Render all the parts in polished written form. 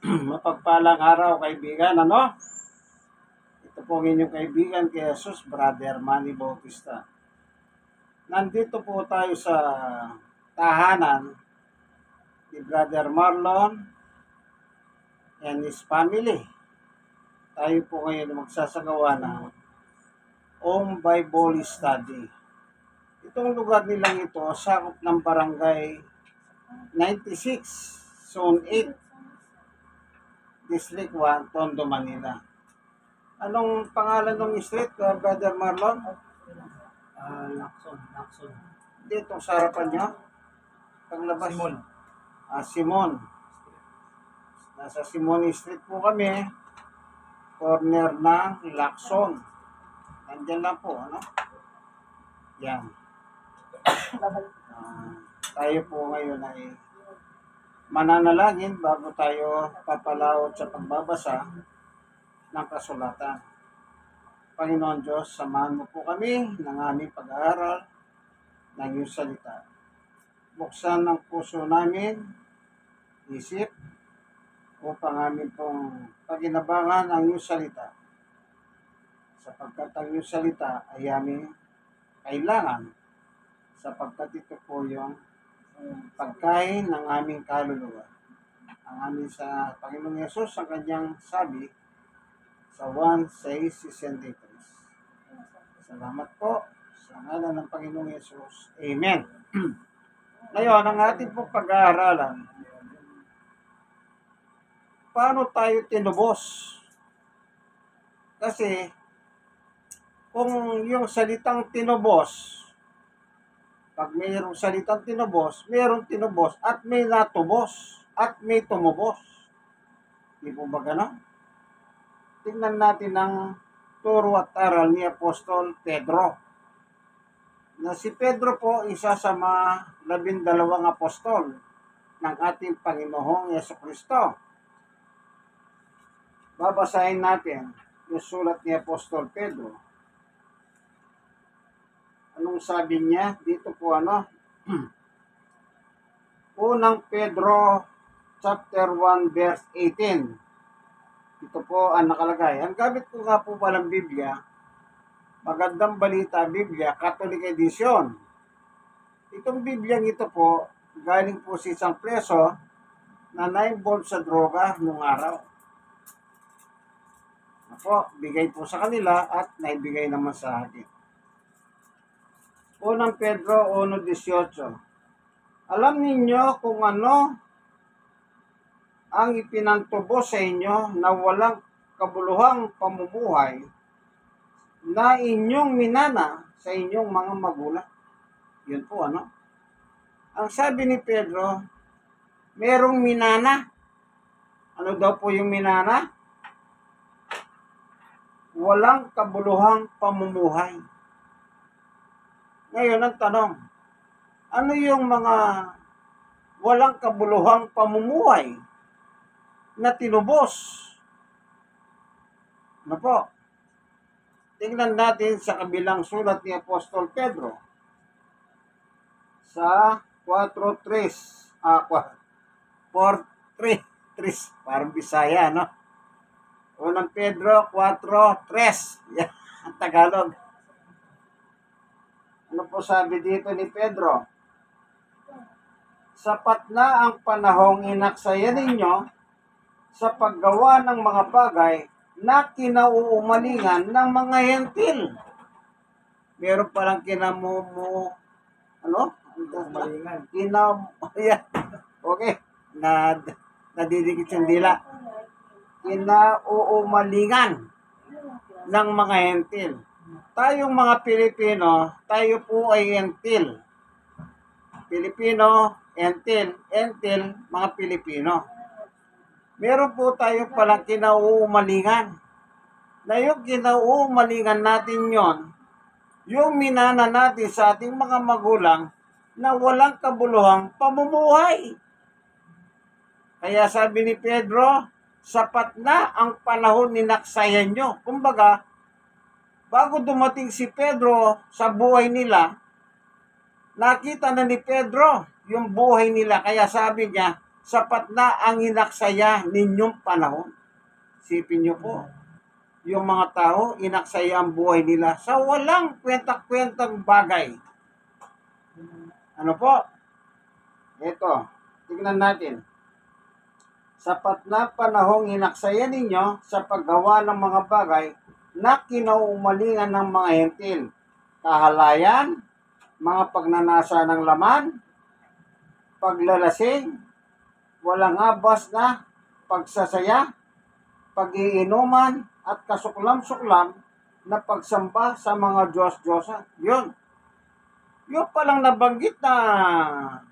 Mapagpalang araw, kaibigan, ano? Ito po ang inyong kaibigan kay Jesus, Brother Manny Bautista. Nandito po tayo sa tahanan ni Brother Marlon and his family. Tayo po ngayon magsasagawa ng Home Bible Study. Itong lugar nilang ito, sakop ng barangay 96, Zone 8, District 1, Tondo, Manila. Anong pangalan ng street, Brother Marlon? Lacson. Dito sa harapan niyo? Paglabas? Simon. Simon. Nasa Simon Street po kami. Corner ng Lacson. Nandyan lang po, ano? Yan. Tayo po ngayon ay mananalangin bago tayo papalaot sa pagbabasa ng kasulatan. Panginoon Diyos, samahan mo po kami ng aming pag-aaral ng iyong salita. Buksan ang puso namin, isip, upang amin pong paginabangan ang iyong salita. Sapagkat ang iyong salita ay aming kailangan, sapagkat ito po yung pagkain ng aming kaluluwa. Ang amin sa Panginoong Yesus, ang kanyang sabi sa 1:6-63. Salamat po sa ngalan ng Panginoong Yesus. Amen. Ngayon, ang ating pong pag-aaralan, paano tayo tinubos? Kasi, kung yung salitang tinubos, pag mayroong salitang tinubos, mayroong tinubos at may natubos at may tumubos. Di po ba gano'n? Tingnan natin ang turo at aral ni Apostol Pedro. Na si Pedro po, isa sa mga 12 apostol ng ating Panginoong Yesukristo. Babasahin natin yung sulat ni Apostol Pedro. Anong sabi niya? Dito po Unang Pedro chapter 1 verse 18. Ito po ang nakalagay. Ang gamit ko nga po palang Biblia, Magandang Balita Biblia, Catholic Edition. Itong Biblia ito po, galing po sa isang preso na na-involve sa droga nung araw. Ako, bigay po sa kanila at naibigay naman sa akin. Unang Pedro 1:18. Alam ninyo kung ano ang ipinantubos sa inyo na walang kabuluhang pamumuhay na inyong minana sa inyong mga magulang. Yun po, Ang sabi ni Pedro, merong minana. Ano daw po yung minana? Walang kabuluhang pamumuhay. Ngayon, ang tanong, ano yung mga walang kabuluhang pamumuhay na tinubos? Ano po? Tingnan natin sa kabilang sulat ni Apostol Pedro sa 4:3, parang Bisaya, Unang Pedro 4:3. Yan, ang Tagalog. Ano po sabi dito ni Pedro? Sapat na ang panahong inaksaya ninyo sa paggawa ng mga bagay na kinauumalingan ng mga hentil. Meron palang Umalingan. Okay. Nadidikit yung dila. Kinauumalingan ng mga hentil. Tayong mga Pilipino, tayo po ay hentil. Pilipino, hentil, mga Pilipino. Meron po tayo palang kinauumalingan. Na yung kinauumalingan natin yon, yung minana natin sa ating mga magulang na walang kabuluhang pamumuhay. Kaya sabi ni Pedro, sapat na ang panahon ni naksayan nyo. Kumbaga, bago dumating si Pedro sa buhay nila, nakita na ni Pedro yung buhay nila. Kaya sabi niya, sapat na ang inaksaya ninyong panahon. Sipin niyo po, yung mga tao, inaksaya ang buhay nila sa walang kwenta-kwentang bagay. Ano po? Ito, tignan natin. Sapat na panahong inaksaya ninyo sa paggawa ng mga bagay na kinauumalingan ng mga hentil. Kahalayan, mga pagnanasa ng laman, paglalasing, walang abas na pagsasaya, pag-iinuman, at kasuklam-suklam na pagsamba sa mga Diyos-Diyosan. Yun. Yung palang nabanggit na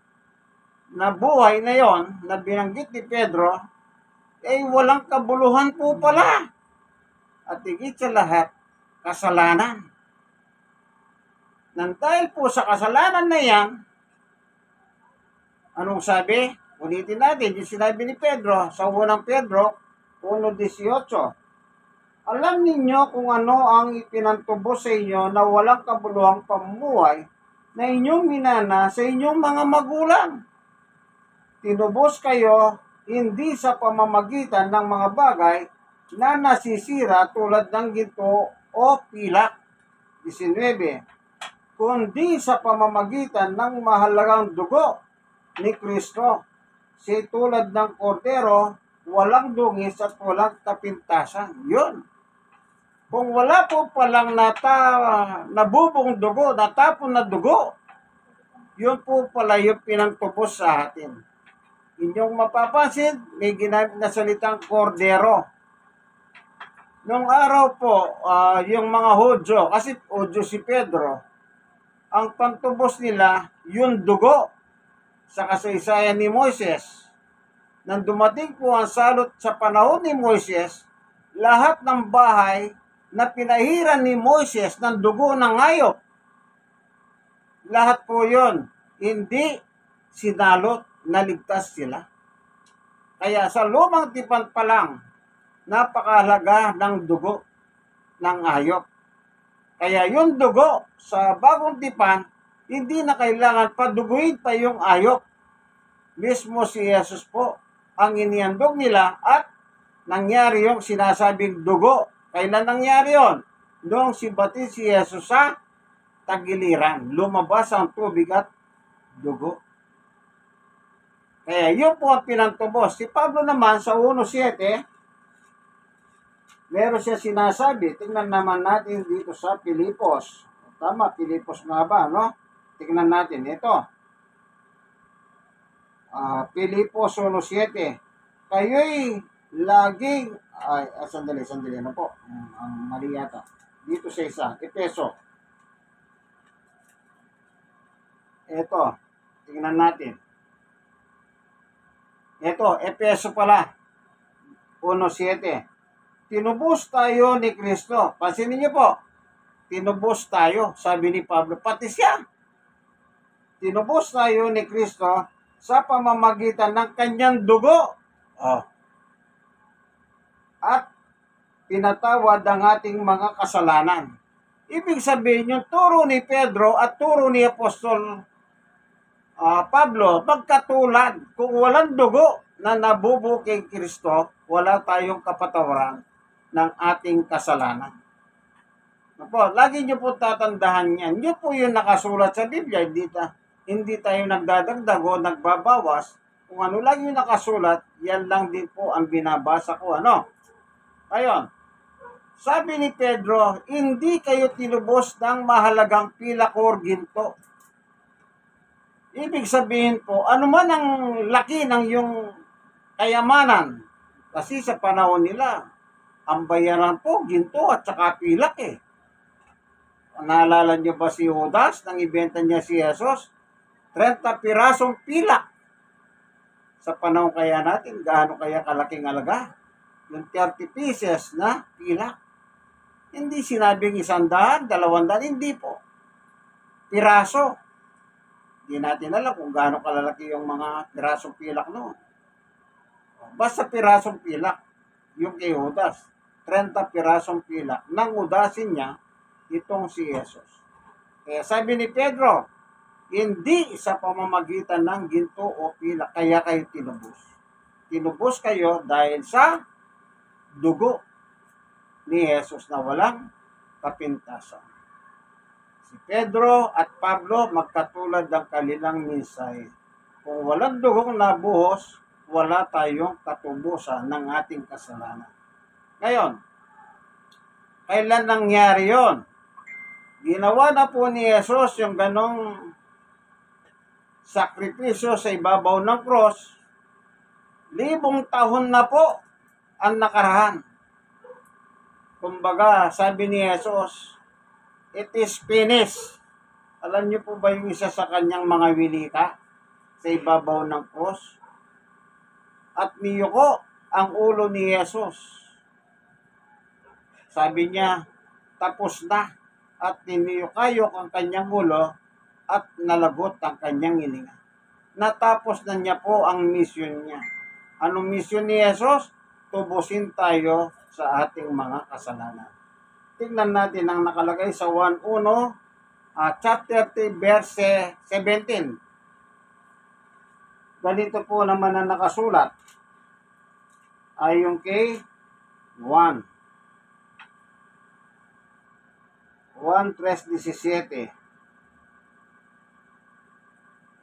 buhay na yon na binanggit ni Pedro, walang kabuluhan po pala. At higit sa lahat, kasalanan. Nang dahil po sa kasalanan na yan, anong sabi? Ulitin natin yung sinabi ni Pedro sa unang Pedro 1:18. Alam ninyo kung ano ang ipinantubos sa inyo na walang kabuluhang pamumuhay na inyong minana sa inyong mga magulang. Tinubos kayo hindi sa pamamagitan ng mga bagay na nasisira tulad ng ginto o pilak. 19. Kundi sa pamamagitan ng mahalagang dugo ni Kristo, si tulad ng kordero, walang dungis at walang kapintasan. Yun. Kung wala po palang nabubong dugo, natapon na dugo, yun po pala yung pinantubos sa atin. Inyong mapapansin, may ginamit na salitang kordero. Nung araw po, yung mga Hudyo, kasi Hudyo si Pedro, ang pantubos nila, yung dugo sa kasaysayan ni Moises. Nang dumating po ang salot sa panahon ni Moises, lahat ng bahay na pinahiran ni Moises ng dugo ng hayop. Lahat po yun, hindi sinalot, naligtas sila. Kaya sa lumang tipan pa lang, napakahalaga ng dugo ng hayop. Kaya yung dugo sa bagong tipan, hindi na kailangan paduguin pa yung hayop. Mismo si Jesus po ang inihandog nila at nangyari yung sinasabing dugo. Kailan nangyari yon? Noong sibatis si Jesus sa tagiliran. Lumabas ang tubig at dugo. Kaya yun po ang pinantubos. Si Pablo naman sa 1:7, meron siya sinasabi. Tingnan naman natin dito sa Pilipos. Tama, Pilipos nga ba, no? Tingnan natin. Ito. Pilipos 1:7. Kayo'y laging, sandali, ano po? Ang mali yata. Dito sa isa, Epeso. Ito, tingnan natin. Ito, Epeso pala. 1:7. Tinubos tayo ni Kristo. Pansinin niyo po, tinubos tayo, sabi ni Pablo, pati siya. Tinubos tayo ni Kristo sa pamamagitan ng kanyang dugo. At pinatawad ang ating mga kasalanan. Ibig sabihin, yung turo ni Pedro at turo ni Apostol Pablo, magkatulad. Kung walang dugo na nabubuo kay Kristo, wala tayong kapatawaran ng ating kasalanan. Lagi nyo po tatandaan yan. Yun po yung nakasulat sa Biblia. Hindi tayo nagdadagdag o nagbabawas. Kung ano lang yung nakasulat, yan lang din po ang binabasa ko. Ayun. Sabi ni Pedro, hindi kayo tinubos ng mahalagang pilak or ginto. Ibig sabihin po, ano man ang laki ng yung kayamanan. Kasi sa panahon nila, ang bayaran po, ginto at saka pilak eh. Naalala niyo ba si Judas nang ibenta niya si Jesus? 30 pirasong pilak. Sa panahon kaya natin, gaano kaya kalaking alaga? Yung 30 pieces na pilak. Hindi sinabing 100, 200, hindi po. Piraso. Hindi natin alam kung gaano kalalaki yung mga pirasong pilak noon. Basta pirasong pilak, yung kay Judas. 30 pirasong pilak. Nang udasin niya, itong si Jesus. Kaya sabi ni Pedro, Hindi sa pamamagitan ng ginto o pila, kaya kayo tinubos. Tinubos kayo dahil sa dugo ni Jesus na walang kapintasan. Si Pedro at Pablo magkatulad ng kanilang mensahe. Kung walang dugong nabuhos, wala tayong katubusan ng ating kasalanan. Ngayon, kailan nangyari yon? Ginawa na po ni Jesus yung ganong sakripisyo sa ibabaw ng cross. 1,000 taon na po ang nakaraan. Kumbaga, sabi ni Jesus, it is finished. Alam niyo po ba yung isa sa kanyang mga wilita sa ibabaw ng cross? At niyuko ang ulo ni Jesus. Sabi niya, tapos na. At niniyukayok ang kanyang ulo at nalagot ang kanyang hininga. Natapos na niya po ang mission niya. Anong mission ni Jesus? Tubusin tayo sa ating mga kasalanan. Tingnan natin ang nakalagay sa 1:1, chapter 3, verse 17. Ganito po naman ang nakasulat. Ayon kay 1:3:17.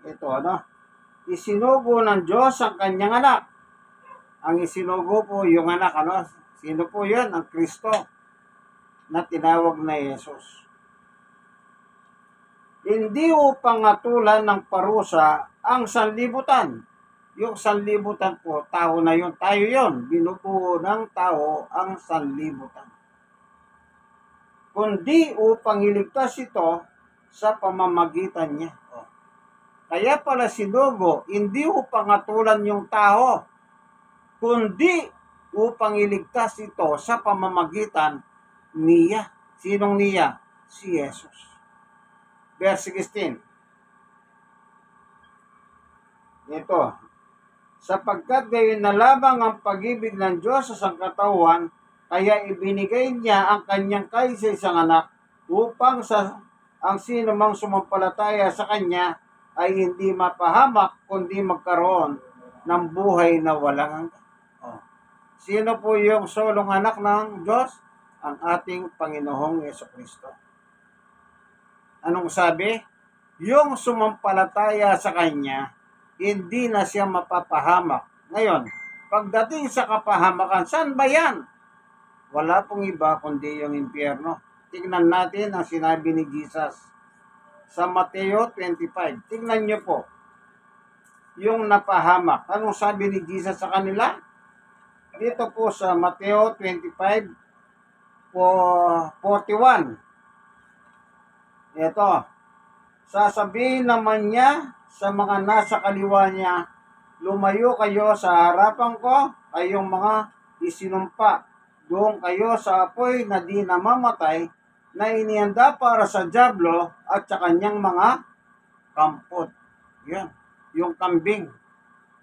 Ito, isinugo ng Diyos ang kanyang anak. Ang isinugo po yung anak, Sino po yun? Ang Kristo na tinawag na Jesus. Hindi upang atulan ng parusa ang sanlibutan. Yung sanlibutan po, tao na yun. Tayo yun. Binubuo ng tao ang sanlibutan. Kundi upang iligtas ito sa pamamagitan niya. Kaya pala sinugo, hindi upang atulan yung tao, kundi upang iligtas ito sa pamamagitan niya. Sinong niya? Si Jesus. Verse 16. Ito, sapagkat gayon na lamang ang pag-ibig ng Diyos sa sangkatawan, kaya ibinigay niya ang kanyang kaisa-isang anak upang ang sino mang sumampalataya sa kanya ay hindi mapahamak kundi magkaroon ng buhay na walang hanggan. Sino po yung solong anak ng Diyos? Ang ating Panginoong Jesucristo. Anong sabi? Yung sumampalataya sa Kanya, hindi na siya mapapahamak. Ngayon, pagdating sa kapahamakan, saan ba yan? Wala pong iba kundi yung impyerno. Tingnan natin ang sinabi ni Jesus sa Mateo 25. Tingnan nyo po yung napahamak. Anong sabi ni Jesus sa kanila? Dito po sa Mateo 25:41. Ito, sasabihin naman niya sa mga nasa kaliwa niya, lumayo kayo sa harapan ko, kayong mga isinumpa. Doon kayo sa apoy na di namamatay, na inihanda para sa dyablo at sa kanyang mga kampot. Yan, yung kambing,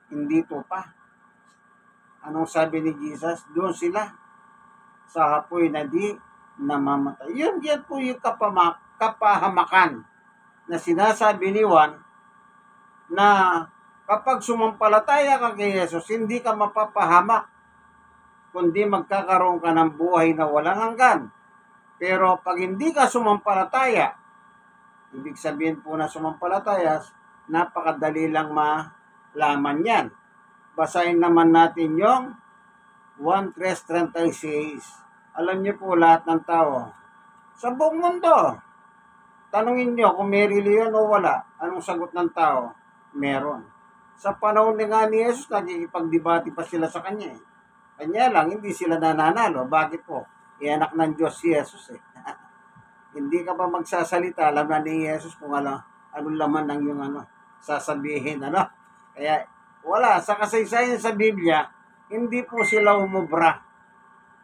hindi tupa. Anong sabi ni Jesus? Doon sila sa apoy na di namamatay. Yan po yung kapahamakan na sinasabi ni Juan na kapag sumampalataya ka kay Jesus, hindi ka mapapahamak, kundi magkakaroon ka ng buhay na walang hanggan. Pero pag hindi ka sumampalataya, ibig sabihin po na sumampalataya, napakadali lang malaman yan. Basahin naman natin yung 1:36. Alam niyo po lahat ng tao, sa buong mundo, tanungin niyo kung may reliyon o wala. Anong sagot ng tao? Meron. Sa panahon nga ni Jesus, nagkikipagdebate pa sila sa kanya. Kanya lang, hindi sila nananalo. Bakit po? Anak ng Diyos si Jesus Hindi ka pa magsasalita, alam na ni Jesus kung anong laman ng yung sasabihin. Kaya wala, sa kasaysayan sa Biblia, hindi po sila umubra.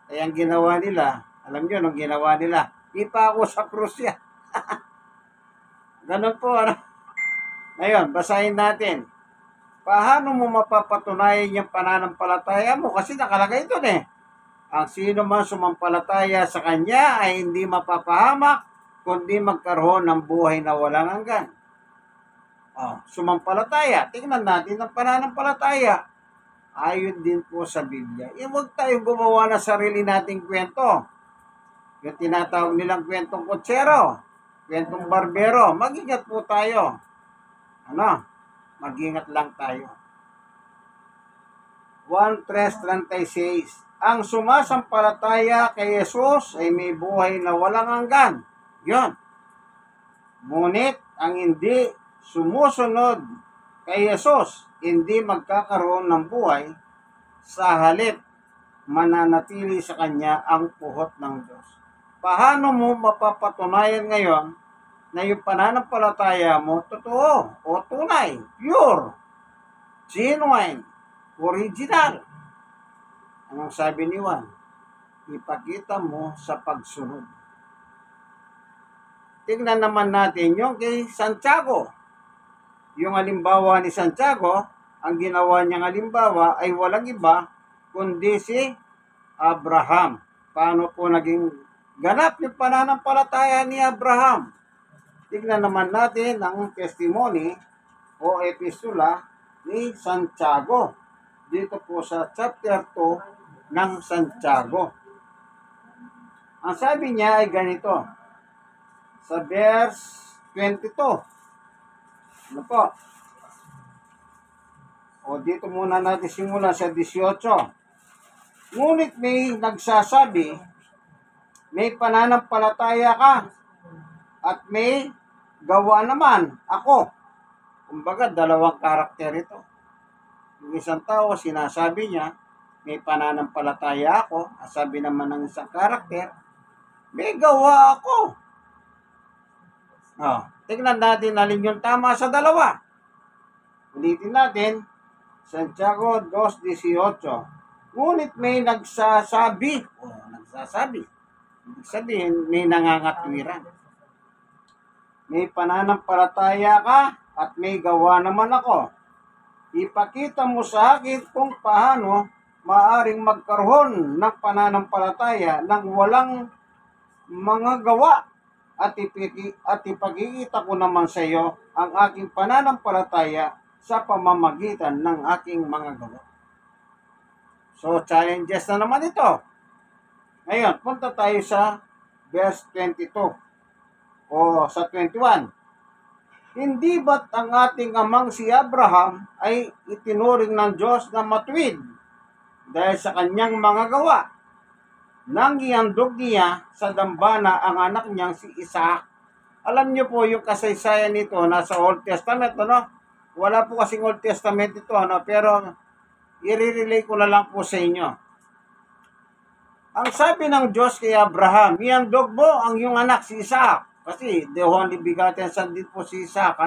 Kaya ang ginawa nila, alam nyo, nung ginawa nila, ipa ako sa krus yan. Ganun po, Ngayon, basahin natin. Paano mo mapapatunayan yung pananampalataya mo? Kasi nakalagay ito Ang sino man sumampalataya sa Kanya ay hindi mapapahamak, kundi magkaroon ng buhay na walang hanggan. Sumampalataya. Tingnan natin ang pananampalataya. Ayon din po sa Biblia. Huwag tayong gumawa na sarili nating kwento. Yung tinatawag nilang kwentong kutsero, kwentong barbero. Mag-ingat po tayo. Mag-ingat lang tayo. 1:36. Ang sumasampalataya kay Jesus ay may buhay na walang hanggan. Yun. Ngunit ang hindi sumusunod kay Jesus, hindi magkakaroon ng buhay, sa halip mananatili sa kanya ang puhot ng Diyos. Paano mo mapapatunayan ngayon na yung pananampalataya mo totoo o tunay, pure, genuine, original? Anong sabi ni Juan? Ipakita mo sa pagsunod. Tingnan naman natin yung kay Santiago. Yung halimbawa ni Santiago, ang ginawa niyang halimbawa ay walang iba kundi si Abraham. Paano po naging ganap yung pananampalataya ni Abraham? Tingnan naman natin ang testimony o epistula ni Santiago. Dito po sa chapter 2 ng Santiago. Ang sabi niya ay ganito. Sa verse 22. Ano po? Dito muna natin simula sa 18. Ngunit may nagsasabi, may pananampalataya ka at may gawa naman ako. Kumbaga, dalawang karakter ito. Yung isang tao, sinasabi niya, may pananampalataya ako, at sabi naman ng isang karakter, may gawa ako. Tingnan natin alin yung tama sa dalawa. Ulitin natin, Santiago 2:18. Ngunit may nagsasabi, ibig sabihin, may nangangatwiran. May pananampalataya ka at may gawa naman ako. Ipakita mo sa akin kung paano maaring magkaroon ng pananampalataya ng walang mga gawa. At ipakikita ko naman sa iyo ang aking pananampalataya sa pamamagitan ng aking mga gawa. So, challenges na naman ito. Ngayon, punta tayo sa verse 22 o sa 21. Hindi ba't ang ating amang si Abraham ay itinuring ng Diyos na matuwid dahil sa kanyang mga gawa? Nang ihandog niya sa dambana ang anak niyang si Isaac. Alam niyo po yung kasaysayan nito nasa Old Testament, Wala po kasing Old Testament ito, pero i-relay ko na lang po sa inyo. Ang sabi ng Diyos kay Abraham, ihandog mo ang iyong anak si Isaac. Kasi the only begotten son din po si Isaac,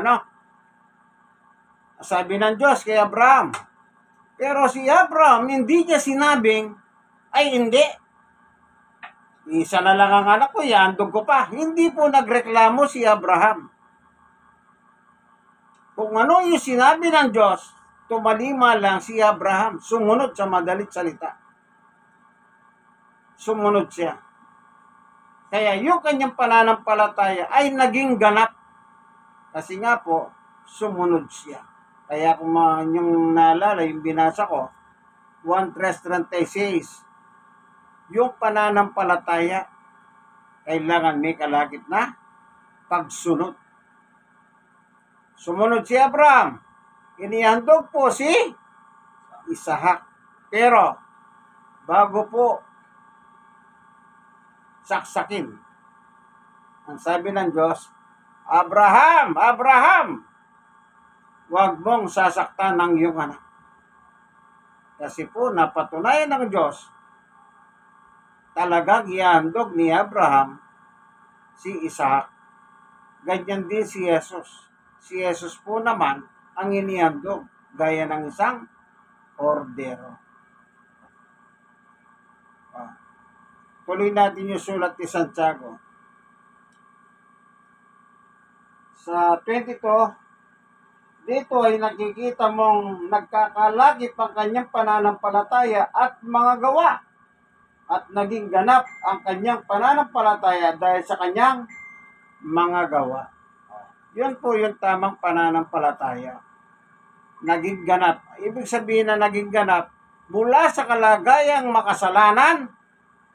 Sabi ng Diyos kay Abraham. Pero si Abraham, hindi niya sinabing, ay hindi. Isa na lang ang anak ko, ihandog ko pa. Hindi po nagreklamo si Abraham. Kung ano yung sinabi ng Diyos, tumalima lang si Abraham. Sumunod sa madalit salita. Sumunod siya. Kaya yung kanyang pananampalataya ay naging ganap. Kasi nga po, sumunod siya. Kaya kung yung naalala, yung binasa ko, 1:36, yung pananampalataya, kailangan may kalagit na pagsunod. Sumunod si Abraham. Inihandog po si Isaac. Pero, bago po saksakin, ang sabi ng Diyos, Abraham, Abraham, huwag mong sasaktan ng iyong anak. Kasi po, napatunayan ng Diyos, talagang ihandog ni Abraham si Isaac. Ganyan din si Jesus. Si Jesus po naman ang inihandog gaya ng isang ordero. Tuloy natin yung sulat ni Santiago. Sa 22, dito ay nakikita mong nagkakalagip ang kanyang pananampalataya at mga gawa. At naging ganap ang kanyang pananampalataya dahil sa kanyang mga gawa. Yun po yung tamang pananampalataya. Naging ganap. Ibig sabihin na naging ganap, mula sa kalagayang makasalanan,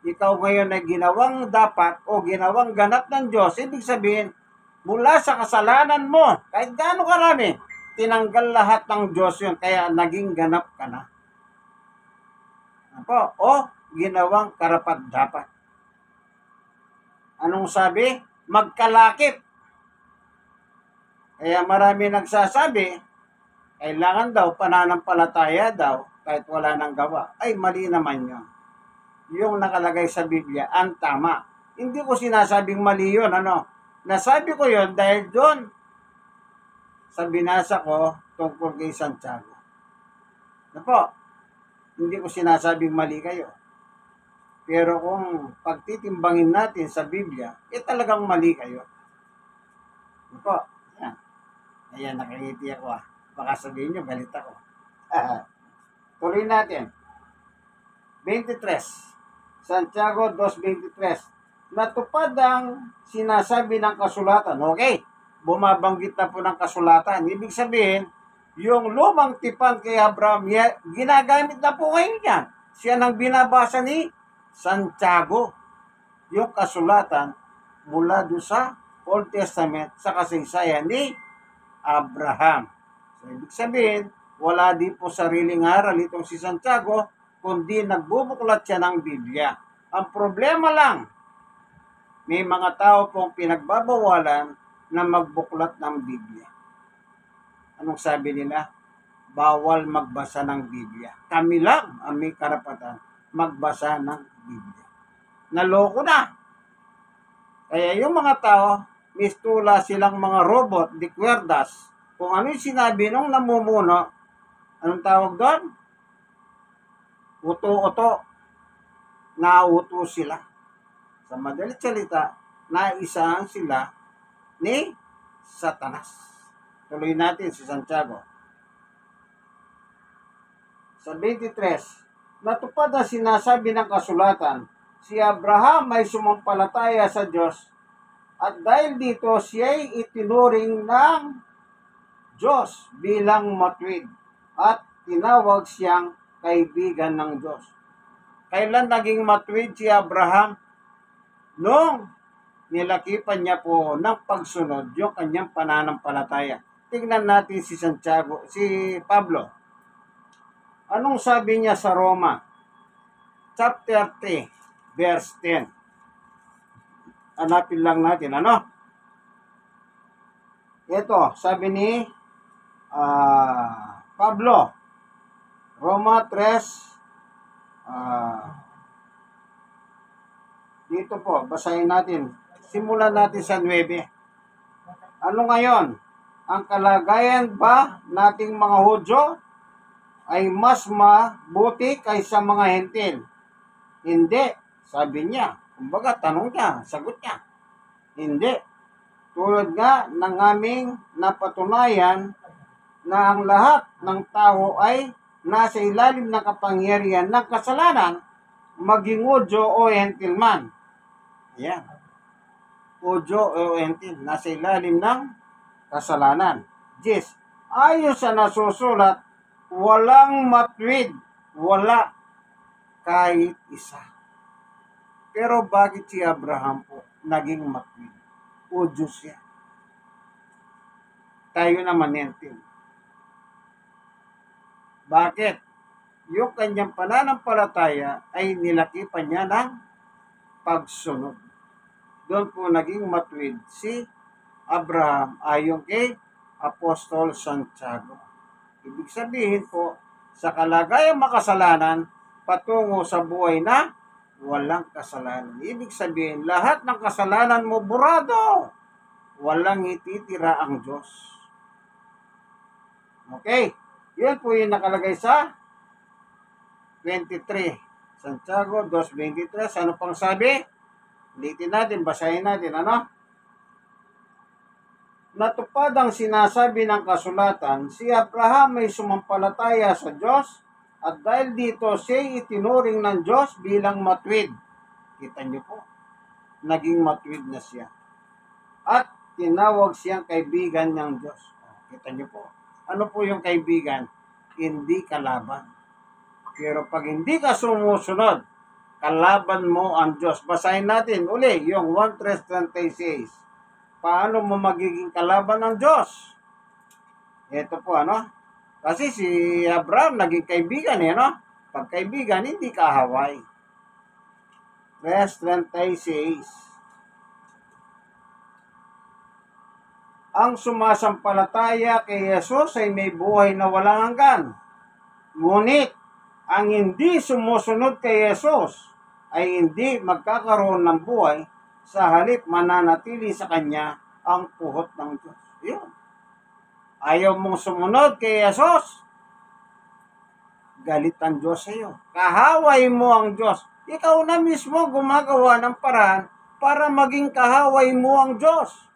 ikaw ngayon ay ginawang dapat o ginawang ganap ng Diyos. Ibig sabihin, mula sa kasalanan mo, kahit gaano karami, tinanggal lahat ng Diyos yun, kaya naging ganap ka na. Apo, o ginawang karapat-dapat. Anong sabi? Magkalakip. Kaya marami nagsasabi, kailangan daw pananampalataya daw kahit wala nang gawa. Ay, mali naman yun. Yung nakalagay sa Biblia, ang tama. Hindi ko sinasabing mali yun, ano. Nasabi ko yun dahil doon sa binasa ko tungkol kay Santiago. Napo, hindi ko sinasabing mali kayo. Pero kung pagtitimbangin natin sa Biblia, talagang mali kayo. Napo, yan. Ayan, nakangiti ako ah. Baka sabihin nyo, galit ako. Tuloy natin. 23. Santiago 2.23. Natupad ang sinasabi ng kasulatan. Okay, bumabanggit na po ng kasulatan. Ibig sabihin, yung lumang tipan kay Abraham, ginagamit na po ngayon yan. Siya nang binabasa ni Santiago. Yung kasulatan mula doon sa Old Testament sa kasaysayan ni Abraham. So, ibig sabihin, wala din po sariling aral itong si Santiago, kundi nagbubuklat siya ng Biblia. Ang problema lang, may mga tao pong pinagbabawalan na magbuklat ng Biblia. Anong sabi nila? Bawal magbasa ng Biblia. Kami lang ang may karapatan magbasa ng Biblia. Naloko na. Kaya yung mga tao, mistula silang mga robot, di kwerdas. Kung ano yung sinabi nung namumuno, anong tawag doon? Uto-uto. Nauto sila. Sa madalit salita, naisahan sila ni Satanas. Tuloy natin si Santiago. Sa 23, natupad ang sinasabi ng kasulatan, si Abraham ay sumampalataya sa Diyos at dahil dito siya'y itinuring ng Diyos bilang matuwid at tinawag siyang kaibigan ng Diyos. Kailan naging matuwid si Abraham? Nung nilakipan niya po ng pagsunod yung kanyang pananampalataya. Tingnan natin si Santiago, si Pablo. Anong sabi niya sa Roma? Chapter 3, verse 10. Hanapin lang natin, ano? Ito, sabi ni Pablo, Roma 3, dito po, basahin natin. Simulan natin sa 9. Ano ngayon? Ang kalagayan ba nating mga Hudyo ay mas mabuti kaysa mga Hentil? Hindi, sabi niya. Kumbaga, tanong niya, sagot niya. Hindi. Tulad nga ng aming napatunayan na ang lahat ng tao ay nasa ilalim ng kapangyarihan ng kasalanan, maging Hudyo o Hentil man. Yan. Hudyo o Hentil, nasa ilalim ng kasalanan. 10. Ayon sa nasusulat, walang matuwid, wala kahit isa. Pero bakit si Abraham po naging matuwid? Hudyo siya. Tayo naman Hentil. Bakit? Yung kanyang pananampalataya ay nilakipan niya ng pagsunod. Doon po naging matuwid si Abraham ayon kay Apostol Santiago. Ibig sabihin po, sa kalagayang makasalanan, patungo sa buhay na walang kasalanan. Ibig sabihin, lahat ng kasalanan mo burado. Walang ititira ang Diyos. Okay? Yan po yung nakalagay sa 23. Santiago 2.23. Ano pang sabi? Ulitin natin, basahin natin. Ano? Natupad ang sinasabi ng kasulatan, si Abraham ay sumampalataya sa Diyos at dahil dito siya'y itinuring ng Diyos bilang matuwid. Kita niyo po, naging matuwid na siya. At tinawag siyang kaibigan ng Diyos. Kita niyo po. Ano po yung kaibigan? Hindi kalaban. Pero pag hindi ka sumusunod, kalaban mo ang Diyos. Basahin natin uli yung 1:36. Paano mo magiging kalaban ng Diyos? Ito po, Kasi si Abraham naging kaibigan, Pag kaibigan, hindi kahaway. Verse 36. Ang sumasampalataya kay Jesus ay may buhay na walang hanggan. Ngunit, ang hindi sumusunod kay Jesus ay hindi magkakaroon ng buhay, sa halip mananatili sa kanya ang puhot ng Diyos. Yun. Ayaw mong sumunod kay Jesus, galit ang Diyos sa iyo. Kahaway mo ang Diyos. Ikaw na mismo gumagawa ng paraan para maging kahaway mo ang Diyos.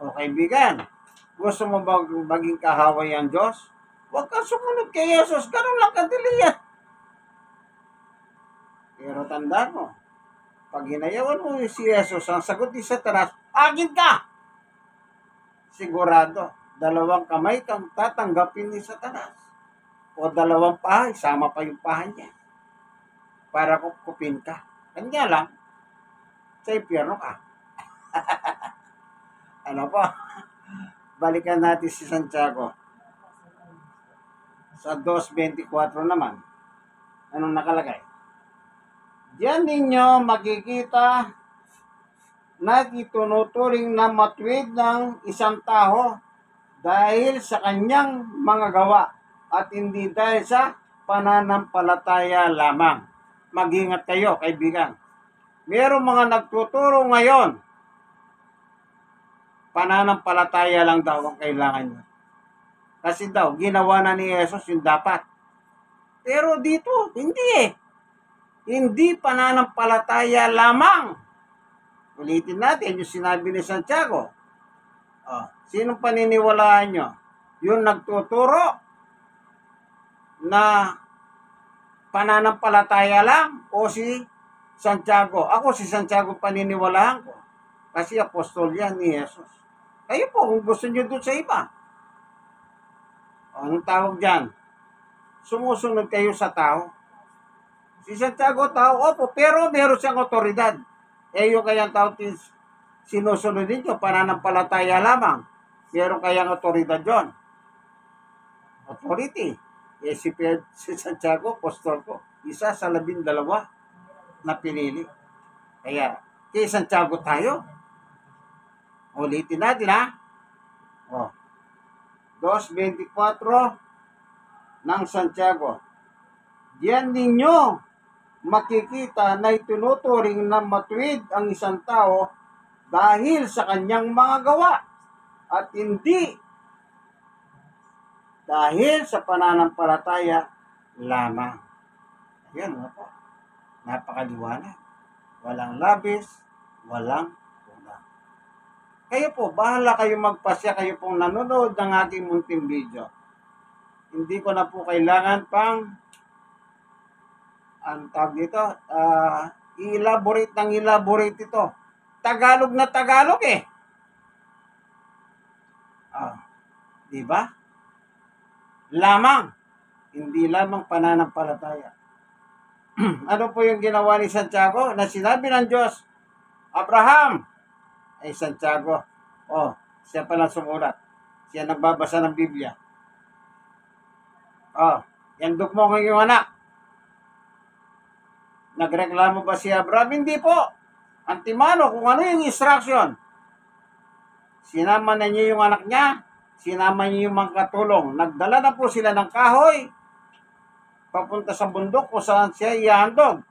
O kaibigan, gusto mo ba maging kahaway ang Diyos? Huwag kang sumunod kay Jesus. Ganun lang kadali yan. Pero tandaan mo, pag hinayawan mo si Jesus, ang sagot ni Satanas, akin ka! Sigurado, 2 kamay kang tatanggapin ni Satanas. O 2 paha, isama pa yung paha niya. Para kupin ka. Kanya lang, sa impyerno ka. Ano po? Balikan natin si Santiago. Sa 2:24 naman. Anong nakalagay? Diyan ninyo makikita na itinuturing na matuwid ng isang tao dahil sa kanyang mga gawa at hindi dahil sa pananampalataya lamang. Mag-ingat kayo, kaibigan. Merong mga nagtuturo ngayon, pananampalataya lang daw ang kailangan nyo. Kasi daw, ginawa na ni Jesus yung dapat. Pero dito, hindi. Hindi pananampalataya lamang. Ulitin natin yung sinabi ni Santiago. Sinong paniniwalaan nyo? Yung nagtuturo na pananampalataya lang o si Santiago? Ako si Santiago paniniwalaan ko. Kasi apostol yan ni Jesus. Kayo po, kung gusto nyo doon sa iba. Anong tawag dyan? Sumusunod kayo sa tao. Si Santiago, tao, opo, pero meron siyang otoridad. Yung kayang tao sinusunod ninyo, pananampalataya lamang. Meron kayang otoridad yon. Authority. Si Santiago, apostol ko, isa sa 12 na pinili. Kaya, kay Santiago tayo. Ulitin natin, 2:24 ng Santiago. Diyan ninyo makikita na itinuturing na matuwid ang isang tao dahil sa kanyang mga gawa at hindi dahil sa pananampalataya lamang. Ayan, po. Napakaliwanag. Walang labis, walang kulang. Kayo po, bahala kayo magpasya, kayo pong nanonood ng aking munting video. Hindi ko na po kailangan pang ang tawag dito, i-elaborate ito. Tagalog na Tagalog eh. Di ba? Lamang. Hindi lamang pananampalataya. Ano po yung ginawa ni Santiago? Na sinabi ng Diyos, Abraham, ay Santiago. Siya pala sumulat. Siya nagbabasa ng Biblia. Yan mo ng anak. Nagreklamo ba si Abraham? Hindi po. Antimano kung ano yung instruction. Sinama na niya yung anak niya. Sinama niya yung mga katulong. Nagdala na po sila ng kahoy. Papunta sa bundok kung saan siya ihahandog.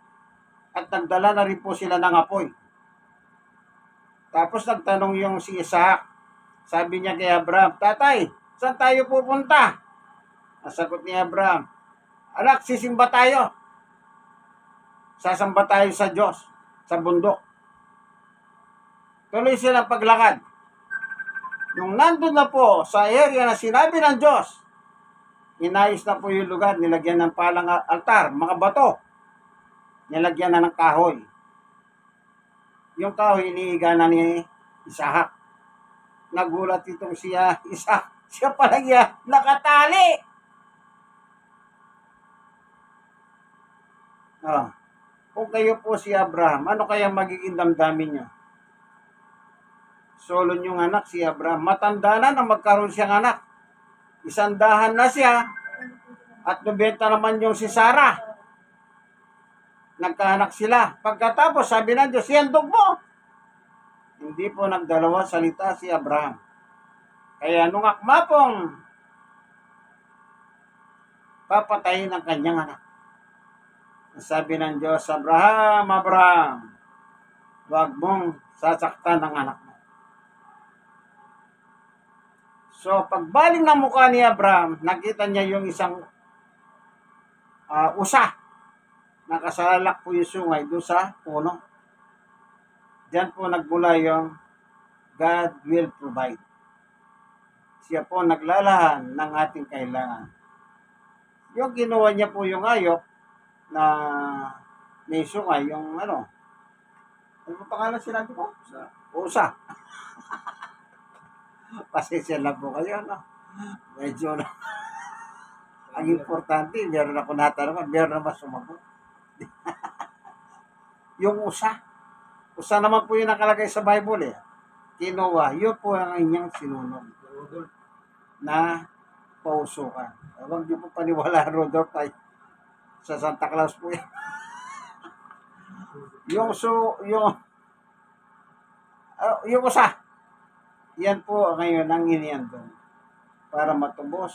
At nagdala na rin po sila ng apoy. Tapos nagtanong yung si Isaac. Sabi niya kay Abraham, Tatay, saan tayo pupunta? Ang sagot ni Abraham, anak, sisimba tayo. Sasamba tayo sa Diyos, sa bundok. Tuloy silang paglakad. Nung nandun na po sa area na sinabi ng Diyos, inayos na po yung lugar, nilagyan ng palang altar, mga bato. Nilagyan na ng kahoy. Yung kahoy iniiga na ni Isaac. Nagulat itong siya, siya pala niya, nakatali. Ah, kung kayo po si Abraham, ano kaya magiging damdamin niyo? Solo niyong anak si Abraham. Matanda na magkaroon siyang anak. Isandahan na siya. At nabenta naman yung si Sarah. Nagkaanak sila. Pagkatapos, sabi ng Diyos, siyandog mo. Hindi po nagdalawa salita si Abraham. Kaya nung akma pong papatayin ang kanyang anak. Sabi ng Diyos, Abraham, Abraham, huwag mong sasaktan ang anak mo. So, pagbaling ng mukha ni Abraham, nakita niya yung isang usa. Nakasalak po yung sungay doon sa puno. Diyan po nagmula yung God will provide. Siya po naglalahan ng ating kailangan. Yung ginawa niya po yung ayok na may sungay, yung ano ba pangalan sinabi ko? Usa. Pasensya lang po kayo, no? Medyo na. Ang importante, meron ako natanong, meron naman sumagot. Yung usa. Usa naman po yung nakalagay sa Bible eh. Kinuha, yun po ang inyong sinunod. Na pausukan. Huwag niyo po paniwala, Rodolph, ay sa Santa Claus po yan. yung usa. Yan po ngayon ang iniandon para matupad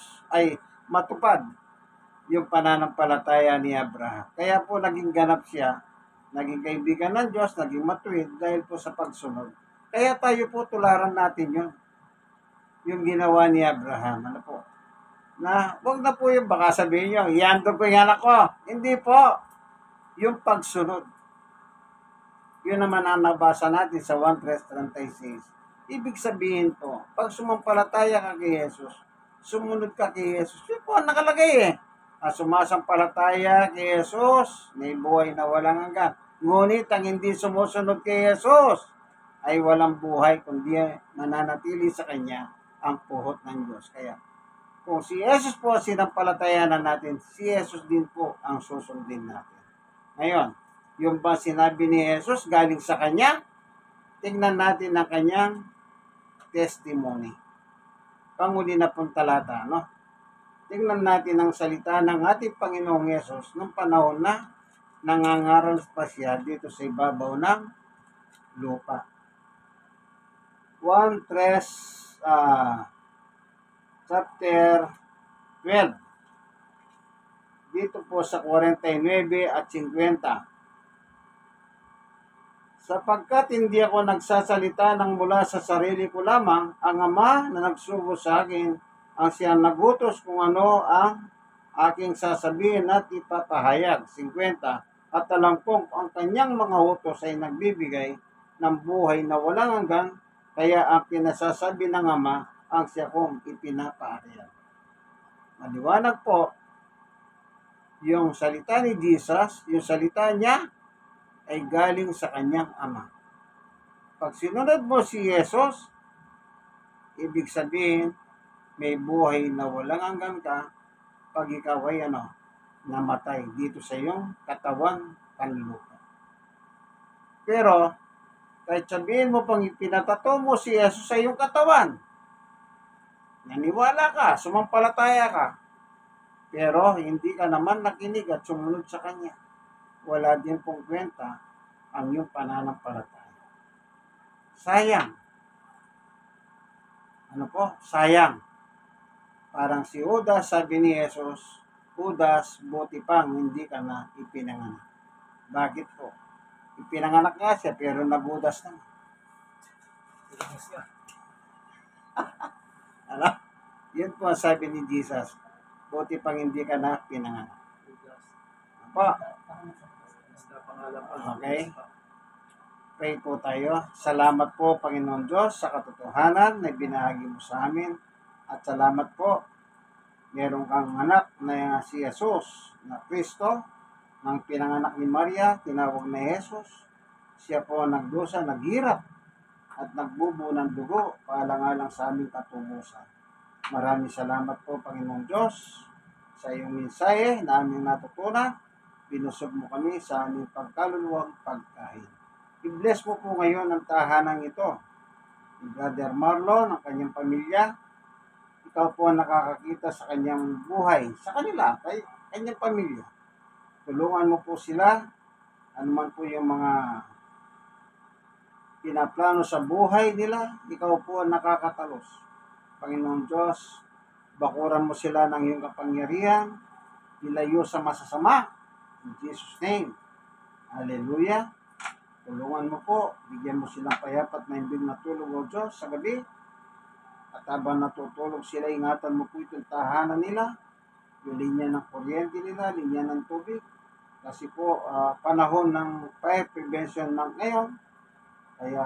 yung pananampalataya ni Abraham. Kaya po naging ganap siya, naging kaibigan ng Diyos, naging matuwid dahil po sa pagsunod. Kaya tayo po tularan natin yun. Yung ginawa ni Abraham. Ano po? Na wag na po yung baka sabihin nyo, iandog ko yung anak ko. Hindi po. Yung pagsunod. Yun naman ang nabasa natin sa 1:36. Ibig sabihin po, pag sumampalataya ka kay Jesus, sumunod ka kay Jesus, yun po ang nakalagay eh. Sumasampalataya kay Jesus, may buhay na walang hanggan. Ngunit ang hindi sumusunod kay Jesus ay walang buhay, kundi mananatili sa Kanya ang puhot ng Diyos. Kaya, kung si Jesus po sinampalatayanan natin, si Jesus din po ang susundin natin. Ngayon, yung ba sinabi ni Jesus galing sa Kanya? Tingnan natin ang Kanyang testimony. Panguli na pong talata, no? Tingnan natin ang salita ng ating Panginoong Yesus nung panahon na nangangaral pa siya dito sa ibabaw ng lupa. 1:3 chapter 12. Dito po sa 49 at 50. Sapagkat hindi ako nagsasalita ng mula sa sarili ko lamang, ang Ama na nagsugo sa akin ang siyang nagutos kung ano ang aking sasabihin at ipapahayag. 50. At alam kong ang kanyang mga utos ay nagbibigay ng buhay na walang hanggan, kaya ang pinasasabi ng Ama ang siya kong ipinapahayag. Maliwanag po, yung salita ni Jesus, yung salita niya, ay galing sa kanyang Ama. Pag sinunod mo si Jesus, ibig sabihin, may buhay na walang hanggan ka pag ikaw ay namatay dito sa iyong katawan panlupa. Pero, kahit sabihin mo pang ipinatato mo si Jesus sa iyong katawan, naniwala ka, sumampalataya ka, pero hindi ka naman nakinig at sumunod sa Kanya, wala din pong kwenta ang iyong pananampalataya. Sayang. Ano po? Sayang. Parang si Judas, sabi ni Jesus, Judas, buti pang hindi ka na ipinanganak. Bakit po? Ipinanganak nga siya, pero nag-Judas na. Ano? Yun po ang sabi ni Jesus. Buti pang hindi ka na pinanganak. Po. Okay? Pray po tayo. Salamat po, Panginoon Diyos, sa katotohanan na binahagi mo sa amin. At salamat po, meron kang anak na si Jesus, na Kristo, nang pinanganak ni Maria, tinawag na Jesus. Siya po nagdusa, naghirap at nagbubuo ng dugo, paalang-alang sa aming katubusan. Maraming salamat po, Panginoong Diyos, sa iyong mensahe na aming natutunan. Binusog mo kami sa aming pagkaluluwang pagkain. I-bless mo po ngayon ang tahanang ito. Si Brother Marlon, ang kanyang pamilya. Ikaw po ang nakakakita sa kanyang buhay, sa kanila, kay kanyang pamilya. Tulungan mo po sila, anuman po yung mga pinaplano sa buhay nila, ikaw po ang nakakatalos. Panginoon Diyos, bakuran mo sila ng iyong kapangyarihan, ilayo sa masasama. In Jesus' name. Hallelujah. Tulungan mo po, bigyan mo silang payapat na hindi natulog o Diyos sa gabi. At habang natutulog sila, ingatan mo po itong tahanan nila, yung linya ng kuryente nila, linya ng tubig. Kasi po, panahon ng fire prevention ng ngayon, kaya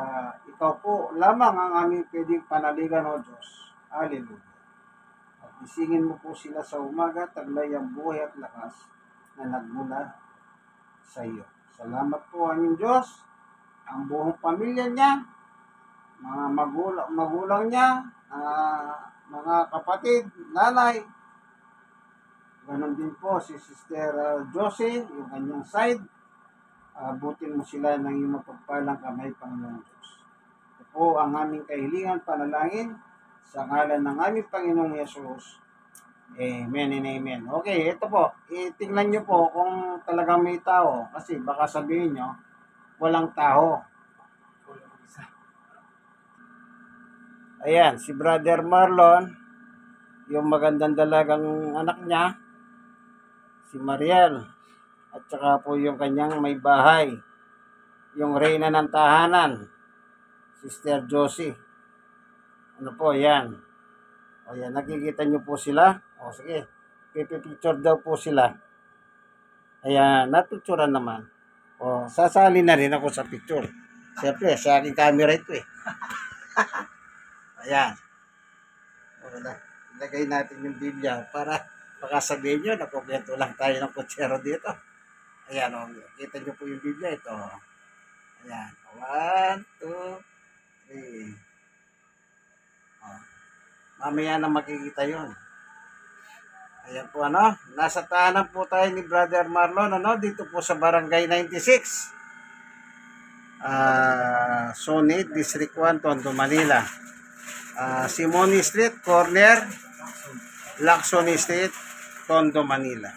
ikaw po lamang ang aming pwedeng panaligan o Diyos. Hallelujah. At isingin mo po sila sa umaga, taglay ang buhay at lakas na nagmula sa iyo. Salamat po aming Diyos, ang buong pamilya niya, mga magulang niya, mga kapatid, nanay, ganon din po si Sister Josie, yung kanyang side. Abutin mo sila ng iyong mapagpalang kamay, Panginoon Diyos. Ito po ang aming kahilingan, panalangin, sa ngalan ng aming Panginoong Yesus. Amen and amen. Okay, ito po. Tingnan nyo po kung talagang may tao. Kasi baka sabihin nyo, walang tao. Ayan, si Brother Marlon, yung magandang dalagang anak niya, si Mariel, at saka po yung kanyang may bahay, yung reyna ng tahanan, Sister Josie. Ano po, yan. O yan, nakikita nyo po sila. O sige, pipicture daw po sila. Ayan, napicturean naman. O, sasali na rin ako sa picture. Siyempre, sa aking camera ito eh. Ayan. O, ilagay natin yung Biblia para makasabihin nyo, nakukwento lang tayo ng kutsero dito. Ayan, o, kita nyo po yung Biblia ito. Ayan, 1, 2, 3. O, mamaya na makikita yun. Ayan po ano, nasa tahanan po tayo ni Brother Marlon, ano, dito po sa Barangay 96. Sonit, District 1, Tondo, Manila. Simone Street, corner, Lacson Street, Tondo, Manila.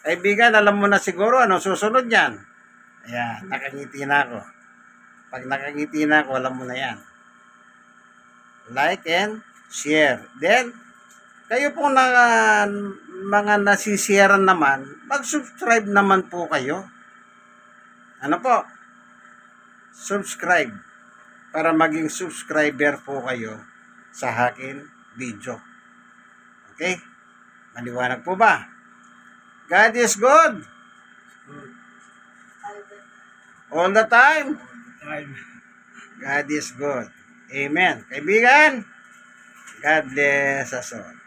Kaibigan, alam mo na siguro ano susunod yan. Ayan, nakangiti na ako. Pag nakangiti na ako, alam mo na yan. Like and share. Then, kayo po na mga nasisiyaran naman, mag-subscribe naman po kayo. Ano po? Subscribe. Para maging subscriber po kayo sa akin video. Okay? Maliwanag po ba? God is good. All the time. God is good. Amen. Kaibigan, God bless us all.